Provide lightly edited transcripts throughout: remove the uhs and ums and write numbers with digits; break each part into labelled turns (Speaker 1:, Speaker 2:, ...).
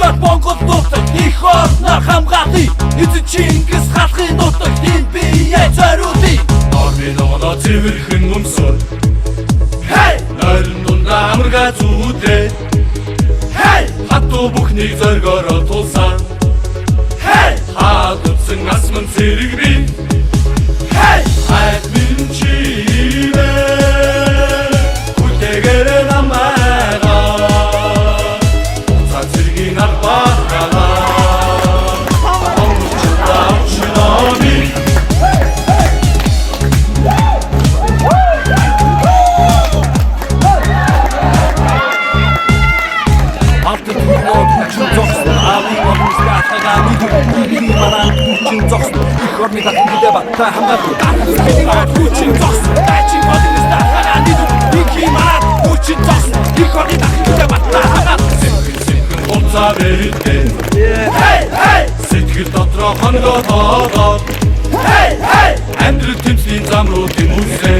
Speaker 1: Дөрөвдөөр Монгол нутаг их орноор хамгаалъя. Эзэн Чингис халахын нутаг энд бие зориулъя.
Speaker 2: Нормын оноо цэвэрхэн өмсөөр нойрон дундаа амаргаа зүүдээ хатуу бүхнийг зоргороо тулсан хаад үтсэн асман зэрэг би хайд минь чивээ хүтээгэр намайгаа уцаа зэргийн арбаагаа онгочдаа очноми
Speaker 1: Горны хатгидээ баттай хамгаалдаг. Хүчин зогс, дайчин бодгоостай хагаад идэв. Бики мараад хүчин зогс, их горны хатгидээ баттай хамгаалдаг.
Speaker 2: Сэтгэл гонцаа бэрдээ. Сэтгэл дотроо хонгоо тоогоод. Амьдрал тэмцлийн зам руу тэмүүлсэй.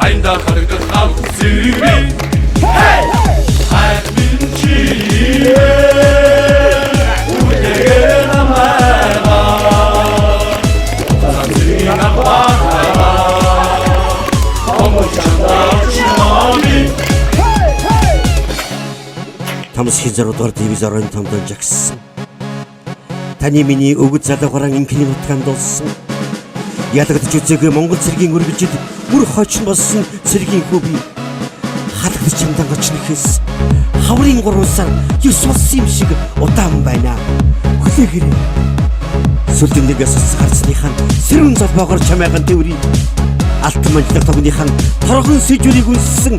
Speaker 2: Аянда харагдах халх зэрэг би. Хайр минь чивээ. Хүтээгэр намайгаа.
Speaker 3: Тамс хизэрудор телевизорын томдон жагсан. Таны миний өгөд залуугараа инкний нутгаанд болсон. Ялагдж үзээгүй Монгол цэргийн үргэлжид мөр хочин болсон цэргийн хөвби. Халагдж чамдан очнохээс хаврын 3 сар 9 болсон юм шиг удаан байна. Хүлээгээрэй. Сүлдэндээс гарцныхан сэрүүн залбоогоор чамайхан төврий. Алтан манжлах тогныхан торгон сэжүрийг үнссэн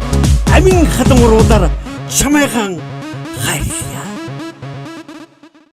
Speaker 3: амин хадан уруулаар чамайхан хайрлаа.